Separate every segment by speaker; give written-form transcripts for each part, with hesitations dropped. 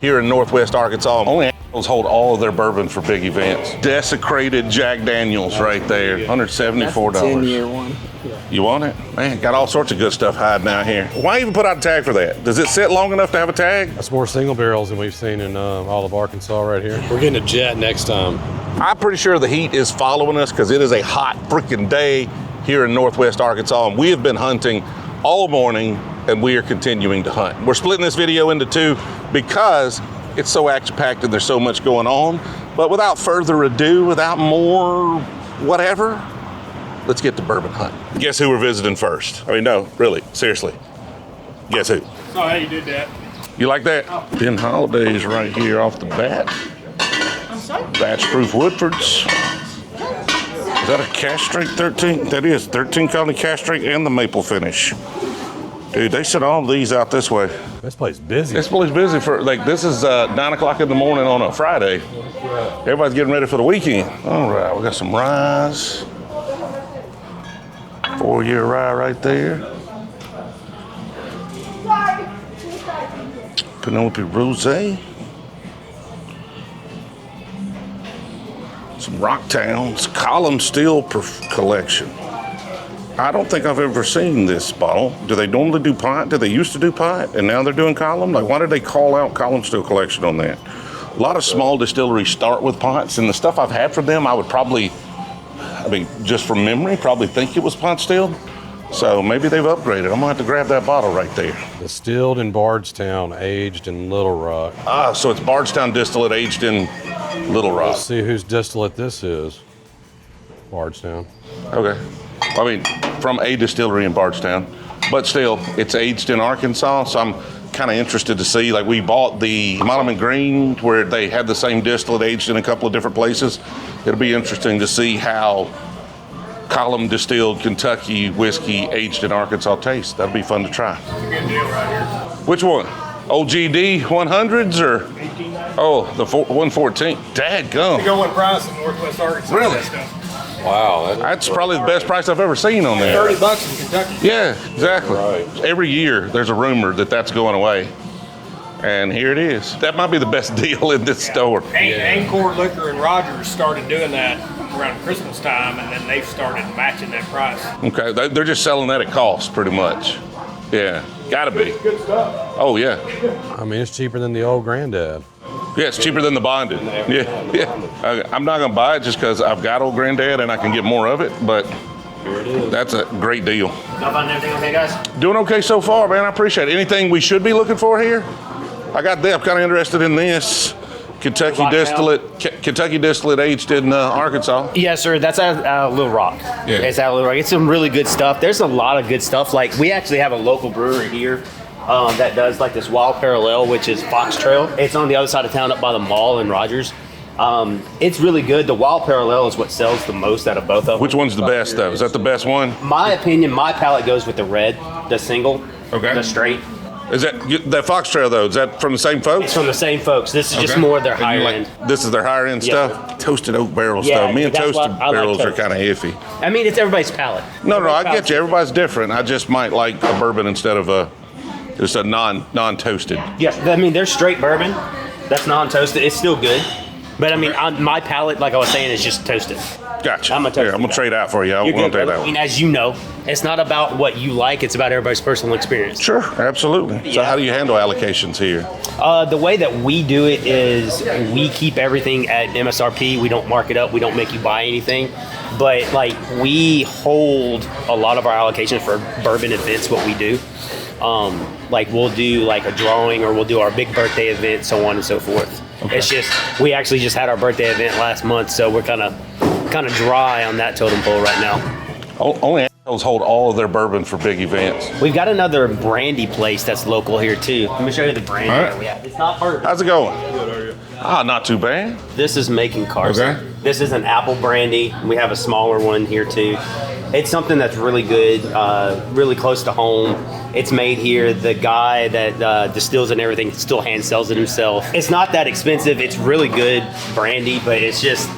Speaker 1: Here in Northwest Arkansas, only assholes hold all of their bourbon for big events. Desecrated Jack Daniels right there, $174.
Speaker 2: That's a 10-year one. Yeah.
Speaker 1: You want it? Man, got all sorts of good stuff hiding out here. Why even put out a tag for that? Does it sit long enough to have a tag?
Speaker 3: That's more single barrels than we've seen in all of Arkansas right here. We're getting a jet next time.
Speaker 1: I'm pretty sure the heat is following us because it is a hot freaking day here in Northwest Arkansas, and we have been hunting all morning, and we are continuing to hunt. We're splitting this video into two because it's so action-packed and there's so much going on. But without further ado, without more whatever, let's get to bourbon hunt. Guess who we're visiting first? I mean, no, really, seriously. Guess who?
Speaker 4: Oh, how you did that.
Speaker 1: You like that? Ben Holiday's right here off the bat. Batch proof Woodfords. Is that a cash straight 13? That is 13 colony cash straight and the maple finish. Dude, they sent all of these out this way.
Speaker 3: This place is busy.
Speaker 1: This place busy for, like, this is 9 o'clock in the morning on a Friday. Everybody's getting ready for the weekend. All right, we got some ryes. 4-year rye right there. Penelope Brewzle. Some Rocktowns Column Steel Collection. I don't think I've ever seen this bottle. Do they normally do pint? Did they used to do pint and now they're doing column? Like, why did they call out Column Steel Collection on that? A lot of small distilleries start with pints, and the stuff I've had from them, I would probably, I mean, just from memory, probably think it was pint stilled. So maybe they've upgraded. I'm gonna have to grab that bottle right there.
Speaker 3: Distilled in Bardstown, aged in Little Rock.
Speaker 1: Ah, so it's Bardstown distillate aged in Little Rock.
Speaker 3: Let's see whose distillate this is. Bardstown.
Speaker 1: Okay. I mean, from a distillery in Bardstown, but still, it's aged in Arkansas, so I'm kind of interested to see. Like, we bought the Monument Green where they had the same distillate aged in a couple of different places. It'll be interesting to see how column distilled Kentucky whiskey aged in Arkansas tastes. That'll be fun to try.
Speaker 4: Good deal right here.
Speaker 1: Which one? OGD 100s or?
Speaker 4: 1890.
Speaker 1: Oh, the 114. Dadgum.
Speaker 4: Go one price in Northwest Arkansas.
Speaker 1: Really?
Speaker 4: That stuff.
Speaker 3: Wow.
Speaker 1: That's probably the best price I've ever seen on there.
Speaker 4: $30 in Kentucky.
Speaker 1: Yeah, exactly.
Speaker 3: Right.
Speaker 1: Every year there's a rumor that that's going away. And here it is. That might be the best deal in this store.
Speaker 4: Angkor Liquor and Rogers started doing that around Christmas time, and then they've started matching that price.
Speaker 1: Okay, they're just selling that at cost pretty much. Yeah, gotta be.
Speaker 4: Good stuff.
Speaker 1: Oh yeah.
Speaker 3: I mean, it's cheaper than the old granddad.
Speaker 1: Yeah, it's cheaper than the bonded. Yeah. I'm not gonna buy it just because I've got old granddad and I can get more of it, but that's a great deal.
Speaker 4: Y'all find everything okay, guys?
Speaker 1: Doing okay so far, man. I appreciate it. Anything we should be looking for here? I got that. I'm kind of interested in this. Kentucky distillate aged in Arkansas.
Speaker 5: Yes, sir. That's out Little Rock.
Speaker 1: Yeah.
Speaker 5: It's out Little Rock. It's some really good stuff. There's a lot of good stuff. Like, we actually have a local brewery here that does like this Wild Parallel, which is Fox Trail. It's on the other side of town up by the mall in Rogers. It's really good. The Wild Parallel is what sells the most out of both of them.
Speaker 1: Which one's the best, though? Is that the best one?
Speaker 5: My opinion, my palate goes with the red, the single,
Speaker 1: Okay.
Speaker 5: the straight.
Speaker 1: Is that Fox Trail, though? Is that from the same folks?
Speaker 5: It's from the same folks. This is just
Speaker 1: Okay.
Speaker 5: more their
Speaker 1: And you
Speaker 5: higher
Speaker 1: like-
Speaker 5: end.
Speaker 1: This is their higher end
Speaker 5: Yeah.
Speaker 1: stuff? Toasted oak barrel
Speaker 5: Yeah,
Speaker 1: stuff. Me and
Speaker 5: that's
Speaker 1: toasted
Speaker 5: what I like
Speaker 1: barrels are
Speaker 5: toast.
Speaker 1: kind of iffy.
Speaker 5: I mean, it's everybody's palate.
Speaker 1: No, I
Speaker 5: Everybody's
Speaker 1: get you. Everybody's different. I just might like a bourbon instead of just a non-toasted.
Speaker 5: Yes, I mean, there's straight bourbon. That's non-toasted. It's still good. But I mean, my palate, like I was saying, is just toasted.
Speaker 1: Gotcha.
Speaker 5: I'm a toasted
Speaker 1: I'm gonna
Speaker 5: guy.
Speaker 1: trade out for you. I
Speaker 5: You're
Speaker 1: want
Speaker 5: good,
Speaker 1: to take
Speaker 5: brother.
Speaker 1: that
Speaker 5: I
Speaker 1: one.
Speaker 5: mean, as you know, it's not about what you like. It's about everybody's personal experience.
Speaker 1: Sure, absolutely. So
Speaker 5: Yeah.
Speaker 1: how do you handle allocations here?
Speaker 5: The way that we do it is we keep everything at MSRP. We don't mark it up. We don't make you buy anything. But like, we hold a lot of our allocations for bourbon events, what we do. Like, we'll do like a drawing, or we'll do our big birthday event, so on and so forth.
Speaker 1: Okay.
Speaker 5: It's just, we actually just had our birthday event last month, so we're kind of dry on that totem pole right now.
Speaker 1: Only assholes hold all of their bourbon for big events.
Speaker 5: We've got another brandy place that's local here too. Let me show you the brandy
Speaker 1: All right.
Speaker 5: that we have. It's not bourbon.
Speaker 1: How's it going? Ah, not too bad.
Speaker 5: This is Macon Carson.
Speaker 1: Okay.
Speaker 5: This is an apple brandy. We have a smaller one here too. It's something that's really good, really close to home. It's made here. The guy that distills and everything still hand sells it himself. It's not that expensive. It's really good brandy, but it's just,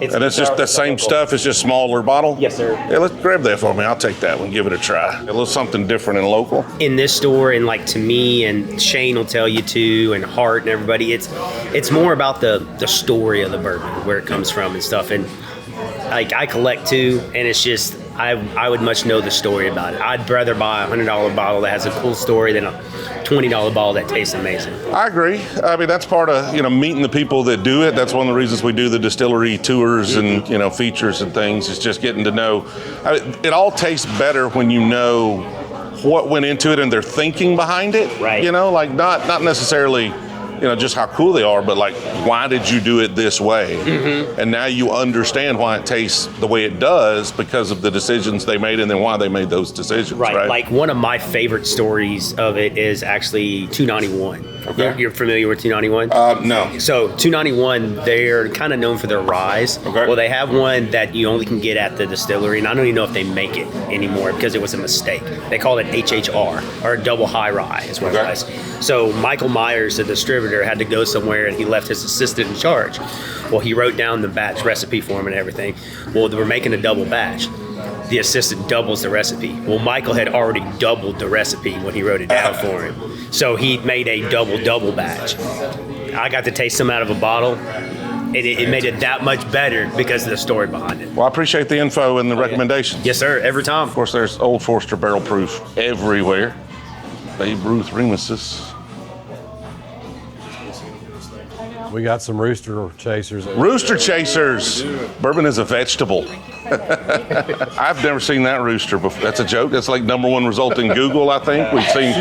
Speaker 1: And it's just the same stuff. It's just smaller bottle.
Speaker 5: Yes, sir.
Speaker 1: Yeah, let's grab that for me. I'll take that one. Give it a try. A little something different and local.
Speaker 5: In this store, and like to me, and Shane will tell you too, and Hart and everybody, it's more about the story of the bourbon, where it comes from and stuff. And like I collect too, and it's just I would much know the story about it. I'd rather buy a $100 bottle that has a cool story than a $20 bottle that tastes amazing.
Speaker 1: I agree. I mean, that's part of, meeting the people that do it. That's one of the reasons we do the distillery tours and, features and things. It's just getting to know. It all tastes better when you know what went into it and their thinking behind it.
Speaker 5: Right.
Speaker 1: Like not necessarily, just how cool they are, but like, why did you do it this way? Mm-hmm. And now you understand why it tastes the way it does because of the decisions they made and then why they made those decisions. Right.
Speaker 5: Like one of my favorite stories of it is actually 291. Okay. You're familiar with 291?
Speaker 1: No.
Speaker 5: So 291, they're kind of known for their rye.
Speaker 1: Okay.
Speaker 5: Well, they have one that you only can get at the distillery, and I don't even know if they make it anymore because it was a mistake. They call it HHR, or double high rye is what it was. So Michael Myers, the distributor, had to go somewhere, and he left his assistant in charge. Well, he wrote down the batch recipe for him and everything. Well, they were making a double batch. The assistant doubles the recipe. Well, Michael had already doubled the recipe when he wrote it down for him. So he made a double batch. I got to taste some out of a bottle, and it made it that much better because of the story behind it.
Speaker 1: Well, I appreciate the info and the recommendations.
Speaker 5: Yes, sir, every time.
Speaker 1: Of course, there's Old Forester barrel proof everywhere. Babe Ruth Remuses.
Speaker 3: We got some rooster chasers.
Speaker 1: Rooster chasers. Bourbon is a vegetable. I've never seen that rooster before. That's a joke. That's like #1 result in Google, I think. We've seen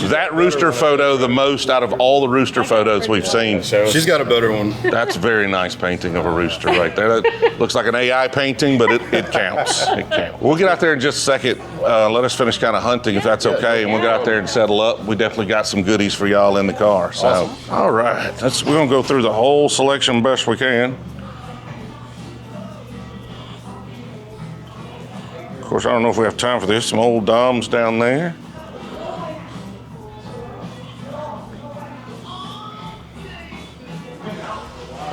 Speaker 1: that rooster photo the most out of all the rooster photos we've seen.
Speaker 2: She's got a better one.
Speaker 1: That's a very nice painting of a rooster right there. That looks like an AI painting, but it counts. It counts. We'll get out there in just a second. Let us finish kind of hunting, if that's okay, and we'll get out there and settle up. We definitely got some goodies for y'all in the car. So, awesome. All right. We're going to go through the whole selection best we can. Of course, I don't know if we have time for this. Some old Doms down there.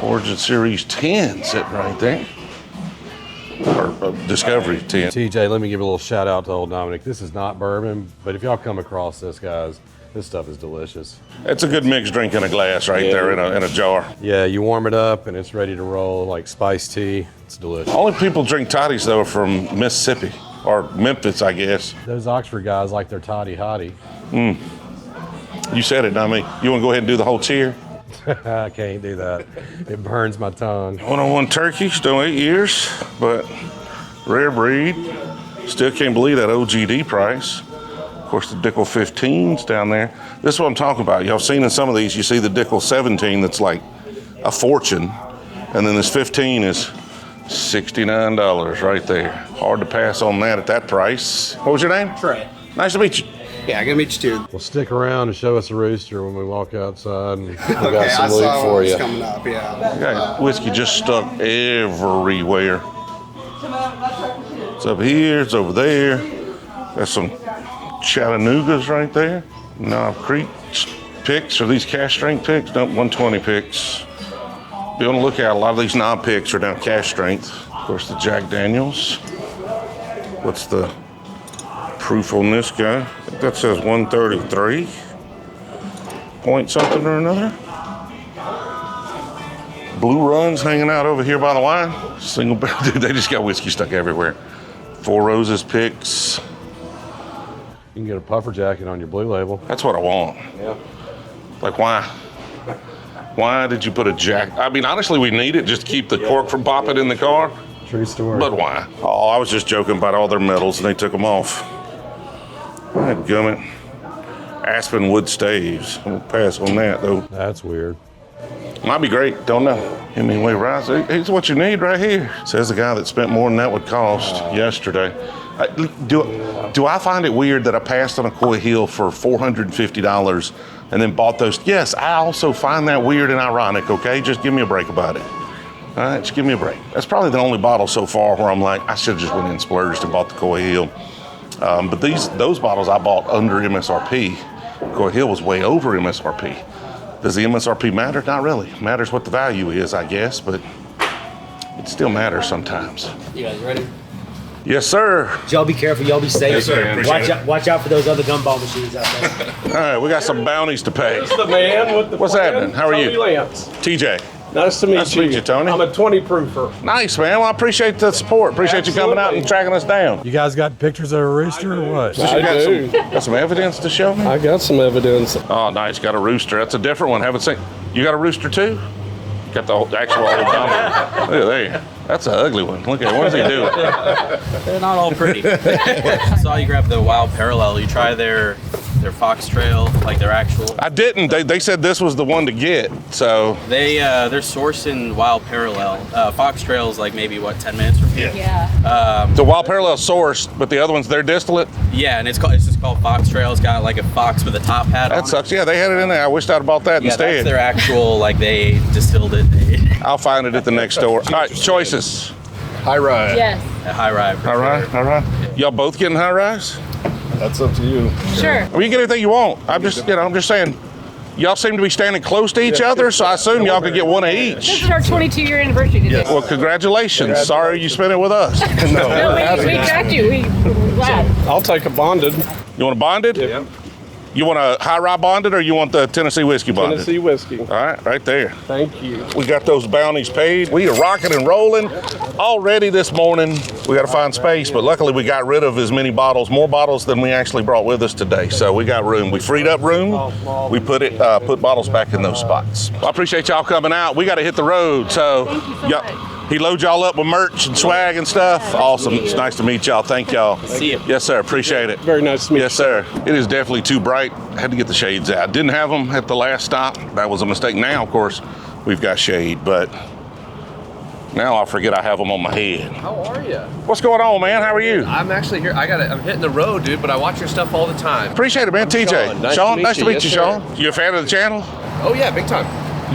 Speaker 1: Origin Series 10 sitting right there. Or Discovery 10.
Speaker 3: TJ, let me give a little shout out to old Dominic. This is not bourbon, but if y'all come across this, guys, this stuff is delicious.
Speaker 1: It's a good mixed drink in a glass right there in a jar.
Speaker 3: Yeah, you warm it up and it's ready to roll like spiced tea. It's delicious.
Speaker 1: Only people drink toddies though are from Mississippi or Memphis, I guess.
Speaker 3: Those Oxford guys like their toddy hottie.
Speaker 1: You said it, not me. You want to go ahead and do the whole cheer?
Speaker 3: I can't do that. It burns my tongue.
Speaker 1: 101 turkey, still 8 years, but rare breed. Still can't believe that OGD price. Of course, the Dickel 15's down there. This is what I'm talking about. Y'all seen in some of these, you see the Dickel 17 that's like a fortune. And then this 15 is $69 right there. Hard to pass on that at that price. What was your name?
Speaker 2: Trey.
Speaker 1: Nice to meet you.
Speaker 2: Yeah, I'm gonna meet you too.
Speaker 3: Well, stick around and show us a rooster when we walk outside. And we got
Speaker 2: Okay,
Speaker 3: some
Speaker 2: I
Speaker 3: loot
Speaker 2: saw
Speaker 3: for
Speaker 2: one
Speaker 3: you.
Speaker 2: coming up. Yeah.
Speaker 1: Got whiskey just stuck everywhere. It's up here, it's over there. Got some Chattanoogas right there. Knob Creek picks. Are these cash strength picks? Nope, 120 picks. Be on the lookout. A lot of these knob picks are down cash strength. Of course, the Jack Daniels. What's the proof on this guy? I think that says 133. Point something or another. Blue Runs hanging out over here by the wine. Single barrel, dude, they just got whiskey stuck everywhere. Four Roses picks.
Speaker 3: You can get a puffer jacket on your blue label.
Speaker 1: That's what I want.
Speaker 3: Yeah.
Speaker 1: Like, why? Why did you put a jack? I mean, honestly, we need it just to keep the cork from popping in the car.
Speaker 3: True story.
Speaker 1: But why? Oh, I was just joking about all their medals and they took them off. Gummit. Aspen wood staves. I'm gonna pass on that though.
Speaker 3: That's weird.
Speaker 1: Might be great. Don't know. Hemingway Rice. Here's what you need right here. Says the guy that spent more than that would cost yesterday. Do I find it weird that I passed on a Coy Hill for $450 and then bought those? Yes, I also find that weird and ironic, okay? Just give me a break about it. All right, just give me a break. That's probably the only bottle so far where I'm like, I should have just went in and splurged and bought the Coy Hill. But those bottles I bought under MSRP. Coy Hill was way over MSRP. Does the MSRP matter? Not really. It matters what the value is, I guess. But, it still matters sometimes.
Speaker 5: You guys ready?
Speaker 1: Yes, sir.
Speaker 5: Y'all be careful. Y'all be safe.
Speaker 1: Yes, sir.
Speaker 5: Watch out for those other gumball machines out there.
Speaker 1: All right, we got some bounties to pay.
Speaker 6: The man with the
Speaker 1: What's
Speaker 6: plan,
Speaker 1: happening? How are you?
Speaker 6: Tony Lance.
Speaker 1: TJ.
Speaker 6: Nice to meet
Speaker 1: Nice to meet you, Tony.
Speaker 6: I'm a 20 proofer.
Speaker 1: Nice, man. Well, I appreciate the support. Appreciate you coming out and tracking us down.
Speaker 3: You guys got pictures of a rooster or what?
Speaker 1: You got some evidence to show me?
Speaker 6: I got some evidence.
Speaker 1: Oh, nice. Got a rooster. That's a different one. Haven't seen. You got a rooster too? Got the actual old dominant. Look at there. That's an ugly one. Look at it. What is he doing?
Speaker 7: They're not all pretty. Saw you grab the Wild Parallel. You try their Fox Trail, like their actual.
Speaker 1: I didn't. They said this was the one to get. So
Speaker 7: They're sourcing Wild Parallel. Fox Trail is like maybe 10 minutes from here.
Speaker 8: Yeah.
Speaker 1: the Wild Parallel sourced, but the other one's their distillate.
Speaker 7: Yeah, and it's just called Fox Trail. It's got like a fox with a top hat on.
Speaker 1: That sucks. Yeah, they had it in there. I wished I'd bought that
Speaker 7: Yeah,
Speaker 1: instead.
Speaker 7: that's their actual. Like they distilled it.
Speaker 1: I'll find it at the next store. All right, choices.
Speaker 2: High ride.
Speaker 8: Yes.
Speaker 7: A high rye.
Speaker 1: All right, all right. Y'all both getting high rise?
Speaker 2: That's up to you.
Speaker 8: Sure.
Speaker 1: Well, you get anything you want. I'm just saying. Y'all seem to be standing close to each other, so I assume y'all could get one of
Speaker 8: This
Speaker 1: each.
Speaker 8: is our 22-year anniversary today.
Speaker 1: Well, congratulations. Sorry you spent it with us.
Speaker 8: No, we got you. We're glad.
Speaker 6: I'll take a bonded
Speaker 1: You want a bonded?
Speaker 6: Yep.
Speaker 1: You want a high rye bonded, or you want the Tennessee whiskey bonded?
Speaker 6: Tennessee whiskey.
Speaker 1: All right, right there.
Speaker 6: Thank you.
Speaker 1: We got those bounties paid. We are rocking and rolling already this morning. We got to find space, but luckily we got rid of as many bottles, more bottles than we actually brought with us today. So we got room. We freed up room. We put bottles back in those spots. I appreciate y'all coming out. We got to hit the road. So
Speaker 8: Thank you so much.
Speaker 1: he loads y'all up with merch and swag and stuff. Awesome. It's nice to meet y'all. Thank y'all.
Speaker 7: See you.
Speaker 1: Yes, sir. Appreciate it.
Speaker 6: Very nice to meet
Speaker 1: Yes, sir. It is definitely too bright. Had to get the shades out. Didn't have them at the last stop. That was a mistake. Now, of course, we've got shade, but now I forget I have them on my head.
Speaker 9: How are you?
Speaker 1: What's going on, man? How are you?
Speaker 9: I'm actually here. I'm hitting the road, dude, but I watch your stuff all the time.
Speaker 1: Appreciate it, man. TJ.
Speaker 9: Sean.
Speaker 1: Nice to meet you,
Speaker 9: Yes,
Speaker 1: Sean. You a fan of the channel?
Speaker 9: Oh yeah, big time.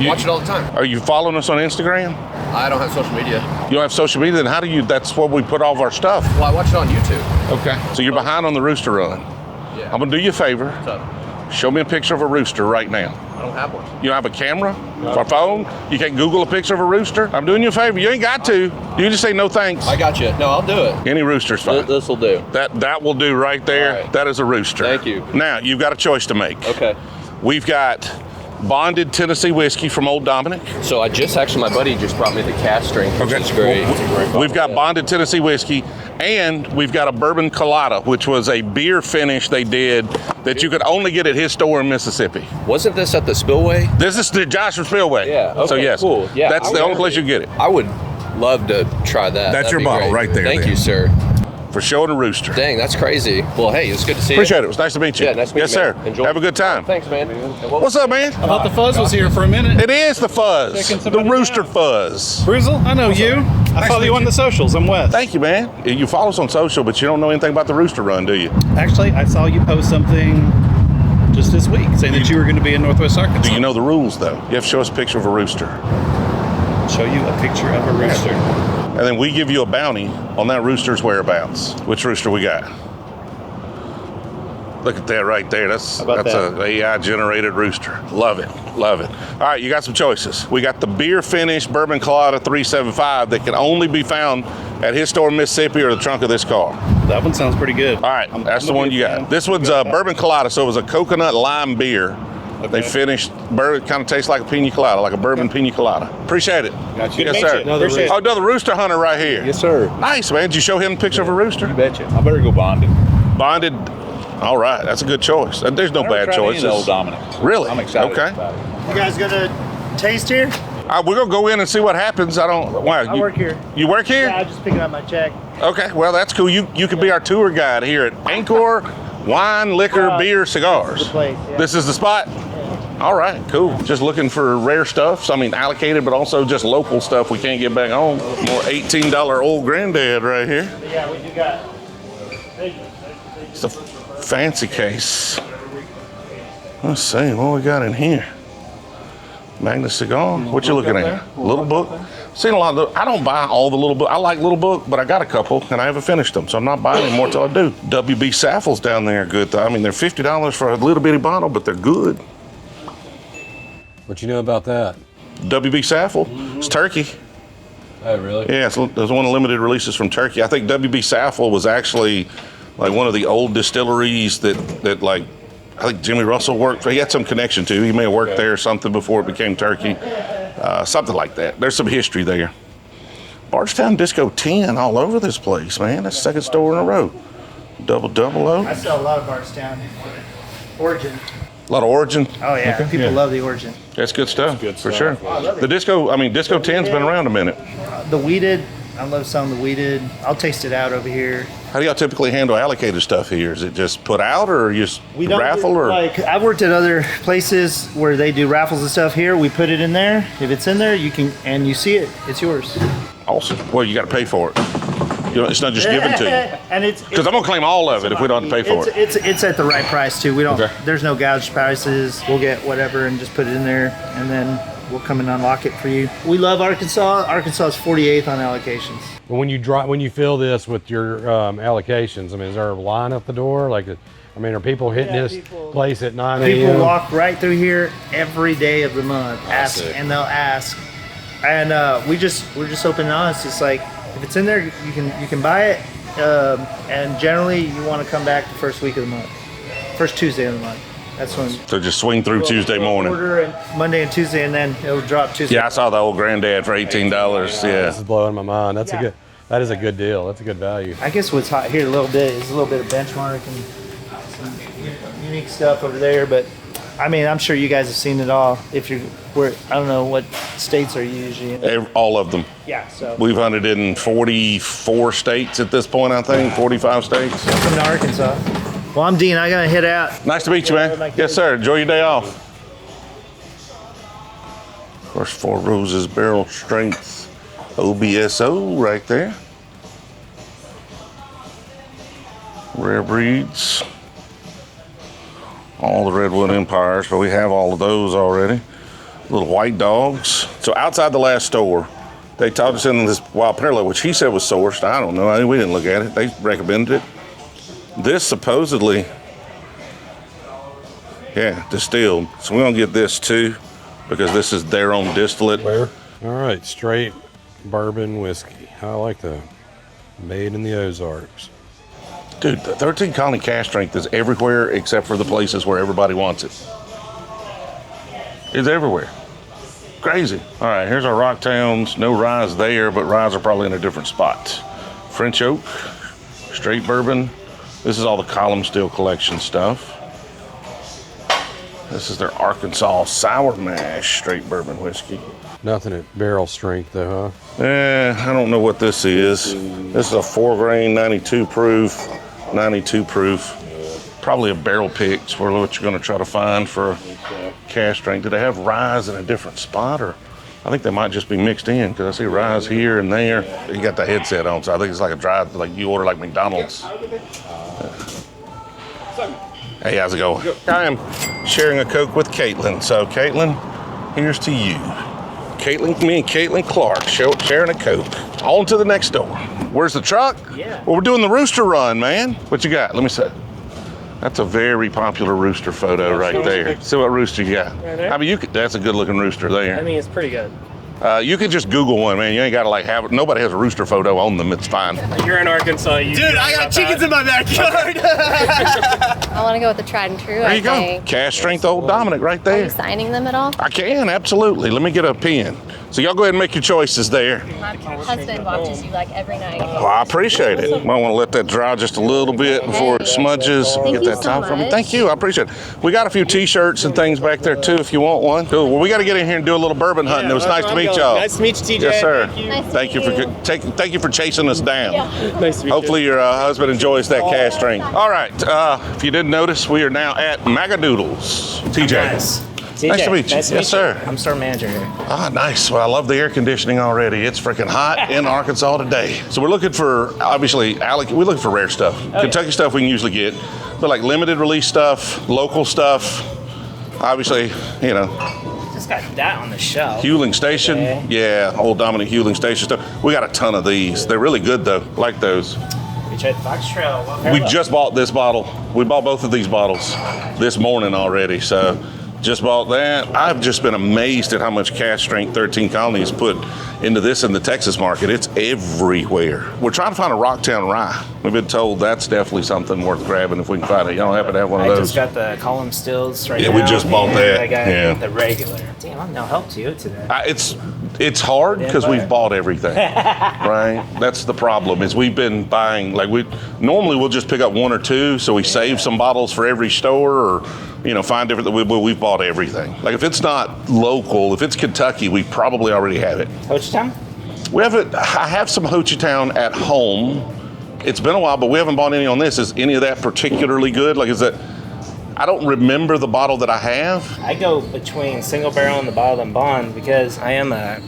Speaker 9: Watch it all the time.
Speaker 1: Are you following us on Instagram?
Speaker 9: I don't have social media.
Speaker 1: You don't have social media? Then how do you, that's where we put all of our stuff.
Speaker 9: Well, I watch it on YouTube.
Speaker 1: Okay. So you're behind on the rooster run.
Speaker 9: Yeah.
Speaker 1: I'm gonna do you a favor.
Speaker 9: What's up?
Speaker 1: Show me a picture of a rooster right now.
Speaker 9: I don't have one.
Speaker 1: You don't have a camera or phone? You can't Google a picture of a rooster? I'm doing you a favor. You ain't got to. You can just say no thanks.
Speaker 9: I got you. No, I'll do it.
Speaker 1: Any rooster's fine.
Speaker 9: This will do.
Speaker 1: That will do right there.
Speaker 9: All right.
Speaker 1: That is a rooster.
Speaker 9: Thank you.
Speaker 1: Now, you've got a choice to make.
Speaker 9: Okay.
Speaker 1: We've got bonded Tennessee whiskey from Old Dominic.
Speaker 9: So my buddy just brought me the cast drink, which is great.
Speaker 1: We've got bonded Tennessee whiskey, and we've got a bourbon colada, which was a beer finish they did that you could only get at his store in Mississippi.
Speaker 9: Wasn't this at the Spillway?
Speaker 1: This is the Joshua Spillway.
Speaker 9: Yeah. Okay,
Speaker 1: so yes,
Speaker 9: cool. Yeah,
Speaker 1: that's the only place you get it.
Speaker 9: I would love to try that.
Speaker 1: That's
Speaker 9: That'd
Speaker 1: your
Speaker 9: be
Speaker 1: bottle
Speaker 9: great.
Speaker 1: right there,
Speaker 9: Thank
Speaker 1: then.
Speaker 9: you, sir.
Speaker 1: For showing a rooster.
Speaker 9: Dang, that's crazy. Well, hey, it's good to see you.
Speaker 1: Appreciate it. It was nice to meet you.
Speaker 9: Yeah, nice to meet
Speaker 1: yes,
Speaker 9: you,
Speaker 1: sir.
Speaker 9: man. Enjoy.
Speaker 1: Have a good time.
Speaker 9: Thanks, man.
Speaker 1: What's up, man?
Speaker 10: I thought the fuzz was here for a minute.
Speaker 1: It is the fuzz.
Speaker 10: Checking
Speaker 1: The
Speaker 10: somebody
Speaker 1: rooster
Speaker 10: out.
Speaker 1: fuzz.
Speaker 10: Brewzle, I know you. I follow you on the socials. I'm Wes.
Speaker 1: Thank you, man. You follow us on social, but you don't know anything about the rooster run, do you?
Speaker 10: Actually, I saw you post something just this week saying that you were going to be in Northwest Arkansas.
Speaker 1: Do you know the rules, though? You have to show us a picture of a rooster.
Speaker 10: Show you a picture of a rooster.
Speaker 1: And then we give you a bounty on that rooster's whereabouts. Which rooster we got? Look at that right there. That's
Speaker 10: about
Speaker 1: an AI generated rooster. Love it. Love it. All right, you got some choices. We got the beer finished bourbon colada 375 that can only be found at his store in Mississippi or the trunk of this car.
Speaker 10: That one sounds pretty good.
Speaker 1: All right, that's the one you got. This one's bourbon colada, so it was a coconut lime beer. They finished bourbon, kind of tastes like a pina colada, like a bourbon pina colada. Appreciate it.
Speaker 10: Got you.
Speaker 1: Yes,
Speaker 10: Good to
Speaker 1: sir.
Speaker 10: meet you. Appreciate it.
Speaker 1: Oh, another rooster hunter right here.
Speaker 11: Yes, sir.
Speaker 1: Nice, man. Did you show him a picture of a rooster?
Speaker 11: You betcha. I better go bonded.
Speaker 1: Bonded. All right, that's a good choice. There's no bad choices.
Speaker 11: Old Dominic.
Speaker 1: Really?
Speaker 11: I'm excited
Speaker 1: Okay.
Speaker 11: about it.
Speaker 12: You guys gonna taste here?
Speaker 1: We're gonna go in and see what happens.
Speaker 12: I work here.
Speaker 1: You work here?
Speaker 12: Yeah, I'm just picking up my check.
Speaker 1: Okay, well that's cool. You could be our tour guide here at Angkor Wine, Liquor, Beer, Cigars.
Speaker 12: The place, yeah.
Speaker 1: This is the spot? All right, cool. Just looking for rare stuff. So, I mean, allocated, but also just local stuff we can't get back home. More $18 old granddad right here.
Speaker 12: Yeah, we do got.
Speaker 1: It's a fancy case. Let's see what we got in here. Magna Cigar. What you looking at? Little book. Seen a lot of. I don't buy all the little book. I like little book, but I got a couple and I haven't finished them, so I'm not buying any more till I do. WB Saffles down there are good. I mean, they're $50 for a little bitty bottle, but they're good.
Speaker 3: What you know about that?
Speaker 1: WB Saffle. It's turkey.
Speaker 3: Oh, really?
Speaker 1: Yeah, there's one of the limited releases from Turkey. I think WB Saffel was actually like one of the old distilleries that like, I think Jimmy Russell worked for. He had some connection to. He may have worked there or something before it became Turkey. Something like that. There's some history there. Bardstown Disco 10 all over this place, man. That's the second store in a row. Double O.
Speaker 12: I sell a lot of Bardstown. Origin.
Speaker 1: A lot of Origin.
Speaker 12: Oh yeah, people love the Origin.
Speaker 1: That's good stuff.
Speaker 3: Good
Speaker 1: for
Speaker 3: stuff.
Speaker 1: sure. The Disco 10's been around a minute.
Speaker 12: The weeded. I love selling the weeded. I'll taste it out over here.
Speaker 1: How do y'all typically handle allocated stuff here? Is it just put out, or you just
Speaker 12: We don't
Speaker 1: raffle,
Speaker 12: do-
Speaker 1: or
Speaker 12: like I've worked at other places where they do raffles and stuff. Here we put it in there. If it's in there, you can and you see it. It's yours.
Speaker 1: awesome? Well, you got to pay for it. It's not just given to you.
Speaker 12: And it's
Speaker 1: Because I'm gonna claim all of it if we don't have to pay for it.
Speaker 12: It's at the right price too. We don't.
Speaker 1: Okay.
Speaker 12: There's no gouged prices. We'll get whatever and just put it in there, and then we'll come and unlock it for you. We love Arkansas. Arkansas is 48th on allocations.
Speaker 3: When you fill this with your allocations, I mean, is there a line at the door? Like, I mean, are people hitting this place at 9 a.m.?
Speaker 12: People walk right through here every day of the month, and they'll ask, and we're just open and honest. It's like if it's in there, you can buy it, and generally you want to come back the first week of the month, first Tuesday of the month. That's when.
Speaker 1: So just swing through Tuesday morning.
Speaker 12: Order and Monday and Tuesday, and then it'll drop Tuesday.
Speaker 1: Yeah, I saw the old granddad for $18. Yeah.
Speaker 3: This is blowing my mind. That is a good deal. That's a good value.
Speaker 12: I guess what's hot here a little bit is a little bit of benchmark and some unique stuff over there. But I mean, I'm sure you guys have seen it all. If you're, I don't know what states are you usually in.
Speaker 1: All of them.
Speaker 12: Yeah, so.
Speaker 1: We've hunted in 44 states at this point, I think, 45 states.
Speaker 12: Welcome to Arkansas. Well, I'm Dean. I gotta head out.
Speaker 1: Nice to meet you, man. Yes, sir. Enjoy your day off. Of course, Four Roses Barrel Strength OBSO right there. Rare breeds. All the Redwood Empires, but we have all of those already. Little white dogs. So outside the last store, they taught us in this wild parallel, which he said was sourced. I don't know. We didn't look at it. They recommended it. This supposedly, distilled. So we're gonna get this too, because this is their own distillate.
Speaker 3: All right, straight bourbon whiskey. I like that. Made in the Ozarks.
Speaker 1: Dude, the 13 Colony cask strength is everywhere except for the places where everybody wants it. It's everywhere. Crazy. All right, here's our Rocktowns. No ryes there, but ryes are probably in a different spot. French oak, straight bourbon. This is all the Column Still collection stuff. This is their Arkansas Sour Mash straight bourbon whiskey.
Speaker 3: Nothing at barrel strength though, huh?
Speaker 1: I don't know what this is. This is a 4-grain, 92 proof. Probably a barrel pick for what you're going to try to find for a cask strength. Do they have rye in a different spot, or I think they might just be mixed in, because I see rye here and there. You got the headset on, so I think it's like a drive, like you order like McDonald's. Hey, how's it going? I am sharing a Coke with Caitlin. So Caitlin, here's to you. Me and Caitlin Clark sharing a Coke. On to the next door. Where's the truck?
Speaker 12: Yeah.
Speaker 1: Well, we're doing the rooster run, man. What you got? Let me see. That's a very popular rooster photo right there. See what rooster you got.
Speaker 12: Right there?
Speaker 1: I mean, that's a good looking rooster there.
Speaker 12: I mean, it's pretty good.
Speaker 1: You can just Google one, man. You ain't got to have it. Nobody has a rooster photo on them. It's fine.
Speaker 4: You're in Arkansas.
Speaker 12: Dude, I got chickens in my backyard.
Speaker 8: I want to go with the tried and true.
Speaker 1: There you go. Cask strength old Dominic right
Speaker 8: Are you
Speaker 1: there.
Speaker 8: signing them at all?
Speaker 1: I can, absolutely. Let me get a pen. So y'all go ahead and make your choices there.
Speaker 8: My husband watches you like every night.
Speaker 1: Well, I appreciate it. Might want to let that dry just a little bit before it smudges.
Speaker 8: Thank
Speaker 1: Get
Speaker 8: you
Speaker 1: that
Speaker 8: so
Speaker 1: top from me.
Speaker 8: much.
Speaker 1: Thank you. I appreciate it. We got a few T-shirts and things back there too, if you want one. Cool. Well, we got to get in here and do a little bourbon hunting. It was nice to meet y'all.
Speaker 6: Nice to meet you, TJ.
Speaker 1: Yes, sir.
Speaker 6: Thank you.
Speaker 8: Nice to
Speaker 1: Thank you
Speaker 8: meet
Speaker 1: for thank you for chasing us down.
Speaker 6: Nice to meet
Speaker 1: Hopefully your husband enjoys that cask strength. All right. If you didn't notice, we are now at Magadoodles. TJ.
Speaker 12: Nice. TJ,
Speaker 1: Nice to meet you. Yes, sir.
Speaker 12: I'm store manager here.
Speaker 1: Ah, nice. Well, I love the air conditioning already. It's freaking hot in Arkansas today. So we're looking for, obviously, we're looking for rare stuff. Kentucky stuff we can usually get, but like limited release stuff, local stuff. Obviously,
Speaker 12: Just got that on the shelf.
Speaker 1: Hewling Station. Yeah, old Dominic Hewling Station stuff. We got a ton of these. They're really good though. Like those.
Speaker 12: We tried the Fox Trail.
Speaker 1: We just bought this bottle. We bought both of these bottles this morning already. So Just bought that. I've just been amazed at how much cask strength 13 Colony has put into this in the Texas market. It's everywhere. We're trying to find a Rocktown Rye. We've been told that's definitely something worth grabbing if we can find it. Y'all happen to have one of those?
Speaker 12: I just got the column stills right now.
Speaker 1: Yeah, we just bought that.
Speaker 12: I got
Speaker 1: Yeah.
Speaker 12: the regular. Damn, I'm no help to you today.
Speaker 1: It's hard because we've bought everything, right? That's the problem. Is we've been buying normally we'll just pick up one or two, so we save some bottles for every store, or find different. We've bought everything. Like if it's not local, if it's Kentucky, we probably already have it.
Speaker 12: Ho Chi Town?
Speaker 1: We have it. I have some Ho Chi Town at home. It's been a while, but we haven't bought any on this. Is any of that particularly good? Like, is that? I don't remember the bottle that I have.
Speaker 12: I go between single barrel and the bottled and bond because I am a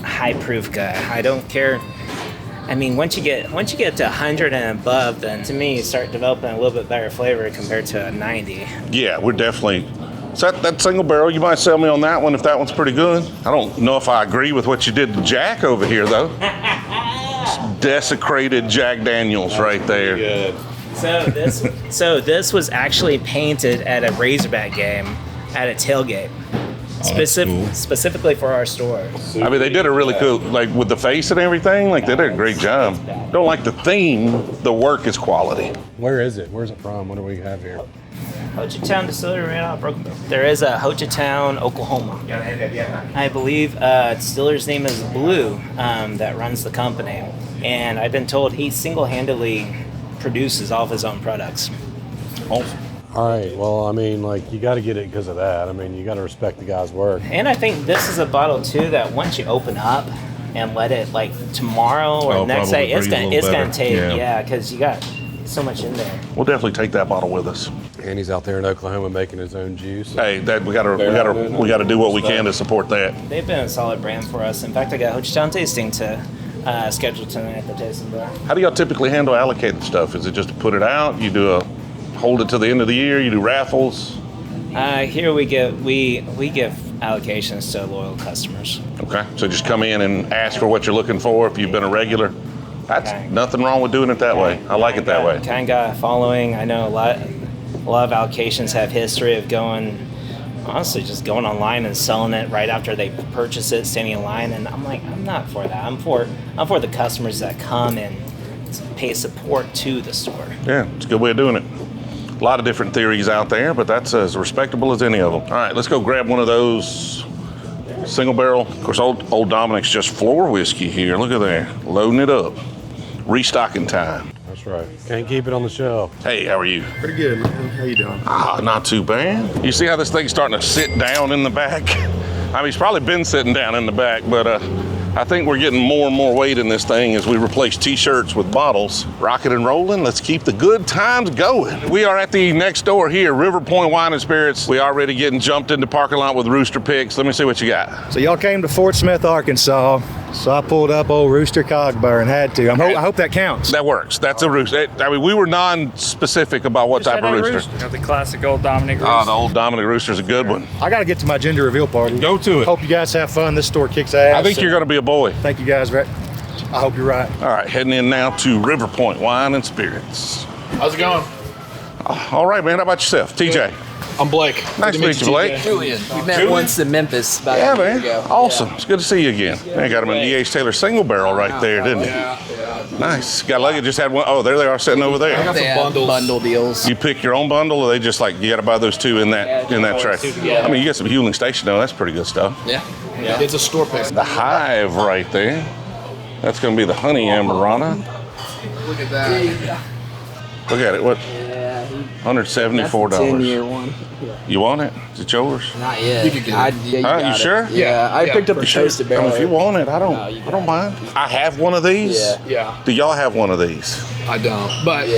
Speaker 12: high proof guy. I don't care. I mean, once you get to 100 and above, then to me you start developing a little bit better flavor compared to a 90.
Speaker 1: Yeah, we're definitely. So that single barrel, you might sell me on that one if that one's pretty good. I don't know if I agree with what you did to Jack over here though. Desecrated Jack Daniels right there.
Speaker 12: Good. So this was actually painted at a Razorback game at a tailgate. Specifically for our store.
Speaker 1: I mean, they did a really cool, like with the face and everything, like they did a great job. Don't like the theme, the work is quality.
Speaker 3: Where is it? Where's it from? What do we have here?
Speaker 12: Ho Chi Town Distillery right out of Broken Bow. There is a Ho Chi Town, Oklahoma. I believe distiller's name is Blue that runs the company. And I've been told he single-handedly produces all of his own products.
Speaker 1: Awesome.
Speaker 3: All right. Well, I mean, you got to get it because of that. I mean, you got to respect the guy's work.
Speaker 12: And I think this is a bottle too that once you open up and let it tomorrow or next day, it's gonna taste because you got so much in there.
Speaker 1: We'll definitely take that bottle with us.
Speaker 3: And he's out there in Oklahoma making his own juice.
Speaker 1: Hey, we gotta do what we can to support that.
Speaker 12: They've been a solid brand for us. In fact, I got Ho Chi Town tasting to schedule tonight at the tasting bar.
Speaker 1: How do y'all typically handle allocated stuff? Is it just to put it out? You do hold it to the end of the year? You do raffles?
Speaker 12: Here we give allocations to loyal customers.
Speaker 1: Okay, so just come in and ask for what you're looking for if you've been a regular. That's nothing wrong with doing it that way. I like it that way.
Speaker 12: Kind of got a following. I know a lot of allocations have history of going online and selling it right after they purchase it, standing in line, and I'm like, I'm not for that. I'm for the customers that come and pay support to the store.
Speaker 1: Yeah, it's a good way of doing it. A lot of different theories out there, but that's as respectable as any of them. All right, let's go grab one of those single barrel. Of course, old Dominic's just floor whiskey here. Look at there, loading it up. Restocking time.
Speaker 3: That's right. Can't keep it on the shelf.
Speaker 1: Hey, how are you?
Speaker 2: Pretty good, man. How you doing?
Speaker 1: Not too bad. You see how this thing's starting to sit down in the back? I mean, he's probably been sitting down in the back, but I think we're getting more and more weight in this thing as we replace t-shirts with bottles. Rocking and rolling, let's keep the good times going. We are at the next door here, River Point Wine and Spirits. We already getting jumped into parking lot with Rooster Picks. Let me see what you got.
Speaker 11: So y'all came to Fort Smith, Arkansas, so I pulled up old Rooster Cogburn and had to. I hope that counts.
Speaker 1: That works. That's a rooster. I mean, we were non-specific about what type of rooster.
Speaker 13: You know, the classic old Dominic rooster.
Speaker 1: The old Dominic rooster's a good one.
Speaker 11: I got to get to my gender reveal party.
Speaker 1: Go to it.
Speaker 11: Hope you guys have fun. This store kicks ass.
Speaker 1: I think you're going to be a boy.
Speaker 11: Thank you guys. I hope you're right.
Speaker 1: All right, heading in now to River Point Wine and Spirits.
Speaker 2: How's it going?
Speaker 1: All right, man. How about yourself? TJ.
Speaker 2: I'm Blake.
Speaker 1: Nice to meet you, Blake.
Speaker 14: Julian. We met once in Memphis about a year ago.
Speaker 1: Awesome. It's good to see you again. They got him in E.H. Taylor single barrel right there, didn't he?
Speaker 2: Yeah.
Speaker 1: Nice. Got lucky. Just had one. Oh, there they are sitting over there.
Speaker 14: I got some bundles. Bundle deals.
Speaker 1: You pick your own bundle, or they just you got to buy those two in that tray. I mean, you get some Hewling Station though. That's pretty good stuff.
Speaker 14: Yeah.
Speaker 2: It's a store pick.
Speaker 1: The Hive right there. That's going to be the Honey Amberana.
Speaker 2: Look at that.
Speaker 1: Look at it. What? $174.
Speaker 14: That's the 10-year one. Yeah.
Speaker 1: You want it? Is it yours?
Speaker 14: Not yet.
Speaker 2: You can get it.
Speaker 1: You sure?
Speaker 14: Yeah, I picked up the toasted barrel.
Speaker 1: If you want it, I don't mind. I have one of these.
Speaker 2: Yeah.
Speaker 1: Do y'all have one of these?
Speaker 2: I don't. But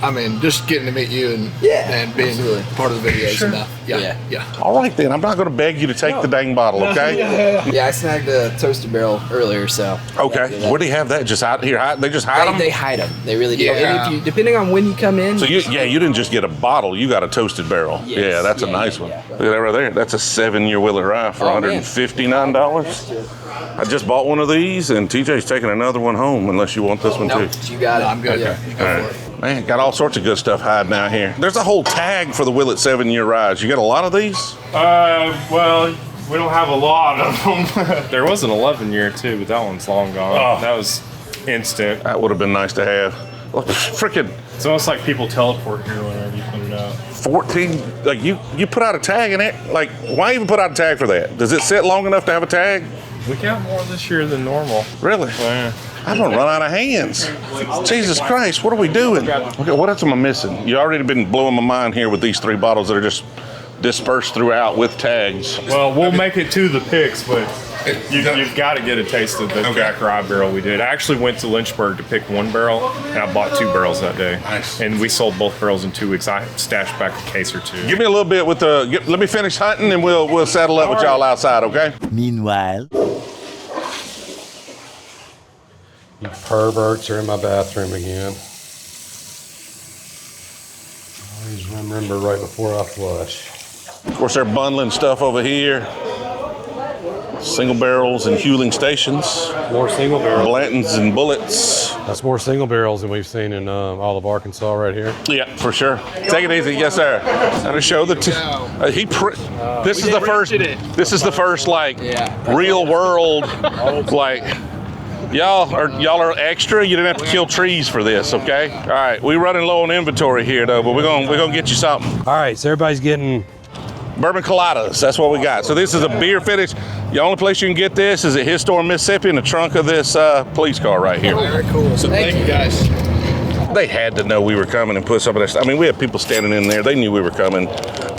Speaker 2: I mean, just getting to meet you and being part of the videos and stuff. Yeah.
Speaker 1: All right then. I'm not going to beg you to take the dang bottle, okay?
Speaker 14: Yeah, I snagged the toasted barrel earlier, so.
Speaker 1: Okay. Where do you have that? Just out here? They just hide them?
Speaker 14: They hide them. They really do. And if you, depending on when you come in.
Speaker 1: So you didn't just get a bottle. You got a toasted barrel.
Speaker 14: Yes.
Speaker 1: Yeah, that's a nice one. Look at that right there. That's a 7-year Willer Rye for $159. I just bought one of these, and TJ's taking another one home unless you want this one too.
Speaker 14: You got it.
Speaker 2: I'm good.
Speaker 14: Yeah.
Speaker 2: You go for it.
Speaker 1: Man, got all sorts of good stuff hiding out here. There's a whole tag for the Willet 7-year rides. You got a lot of these?
Speaker 15: Well, we don't have a lot of them. There was an 11-year too, but that one's long gone.
Speaker 1: Oh.
Speaker 15: That was instant.
Speaker 1: That would have been nice to have. Look, freaking.
Speaker 15: It's almost like people teleport here whenever you put it out.
Speaker 1: 14, like you put out a tag in it. Like, why even put out a tag for that? Does it sit long enough to have a tag?
Speaker 15: We got more this year than normal.
Speaker 1: Really?
Speaker 15: Yeah.
Speaker 1: I'm gonna run out of hands. Jesus Christ, what are we doing? Okay, what else am I missing? You already been blowing my mind here with these 3 bottles that are just dispersed throughout with tags.
Speaker 15: Well, we'll make it to the picks, but you've got to get a taste of the Jack Rye barrel we did. I actually went to Lynchburg to pick 1 barrel, and I bought 2 barrels that day. Nice. And we sold both barrels in 2 weeks. I stashed back a case or 2.
Speaker 1: Give me a little bit with the. Let me finish hunting, and we'll settle up with y'all outside, okay?
Speaker 16: Meanwhile.
Speaker 3: You perverts are in my bathroom again. Always remember right before I flush.
Speaker 1: Of course, they're bundling stuff over here. Single barrels and Huling stations.
Speaker 3: More single barrels.
Speaker 1: Blantons and bullets.
Speaker 3: That's more single barrels than we've seen in all of Arkansas right here.
Speaker 1: Yeah, for sure. Take it easy, yes sir. Now to show the this is the first. This is the first like real world like. Y'all are extra. You didn't have to kill trees for this, okay? All right, we're running low on inventory here though, but we're gonna get you something.
Speaker 3: All right, so everybody's getting
Speaker 1: bourbon coladas. That's what we got. So this is a beer finish. The only place you can get this is at his store in Mississippi in the trunk of this police car right here.
Speaker 2: Very cool. So thank you guys.
Speaker 1: They had to know we were coming and put some of this. I mean, we had people standing in there. They knew we were coming.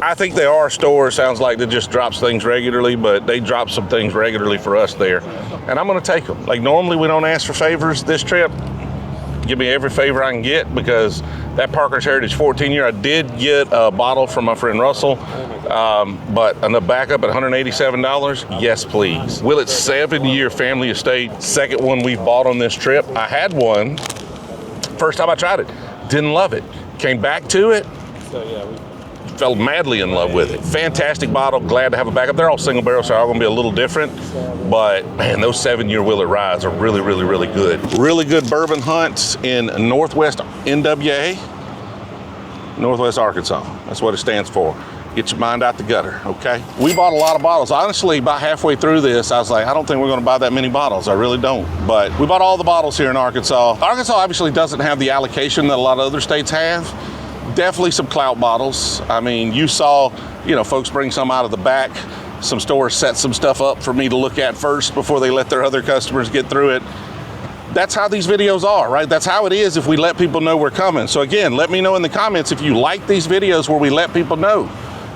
Speaker 1: I think they are a store. Sounds like that just drops things regularly, but they drop some things regularly for us there. And I'm going to take them. Like normally we don't ask for favors this trip. Give me every favor I can get because that Parker's Heritage 14-year, I did get a bottle from my friend Russell, but on the backup at $187, yes please. Willet's 7-year family estate, second one we've bought on this trip. I had one, first time I tried it, didn't love it. Came back to it, fell madly in love with it. Fantastic bottle, glad to have a backup. They're all single barrels, so they're all gonna be a little different, but man, those 7-year Willet Ryes are really, really, really good. Really good bourbon hunts in Northwest NWA, Northwest Arkansas. That's what it stands for. Get your mind out the gutter, okay? We bought a lot of bottles. Honestly, about halfway through this, I was like, I don't think we're gonna buy that many bottles. I really don't. But we bought all the bottles here in Arkansas. Arkansas obviously doesn't have the allocation that a lot of other states have. Definitely some clout bottles. I mean, you saw, folks bring some out of the back. Some stores set some stuff up for me to look at first before they let their other customers get through it. That's how these videos are, right? That's how it is if we let people know we're coming. So again, let me know in the comments if you like these videos where we let people know,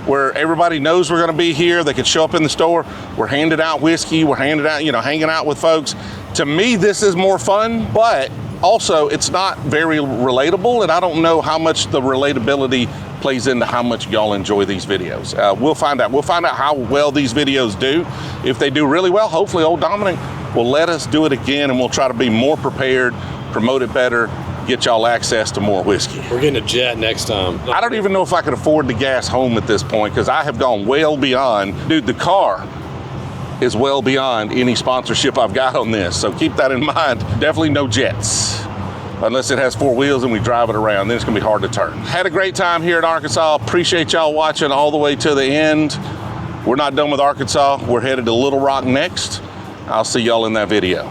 Speaker 1: where everybody knows we're gonna be here. They could show up in the store. We're handing out whiskey. We're handing out, hanging out with folks. To me, this is more fun, but also it's not very relatable, and I don't know how much the relatability plays into how much y'all enjoy these videos. We'll find out. We'll find out how well these videos do. If they do really well, hopefully old Dominic will let us do it again, and we'll try to be more prepared, promote it better, get y'all access to more whiskey.
Speaker 3: We're getting a jet next time.
Speaker 1: I don't even know if I could afford the gas home at this point because I have gone well beyond. Dude, the car is well beyond any sponsorship I've got on this. So keep that in mind. Definitely no jets. Unless it has 4 wheels and we drive it around, then it's gonna be hard to turn. Had a great time here in Arkansas. Appreciate y'all watching all the way to the end. We're not done with Arkansas. We're headed to Little Rock next. I'll see y'all in that video.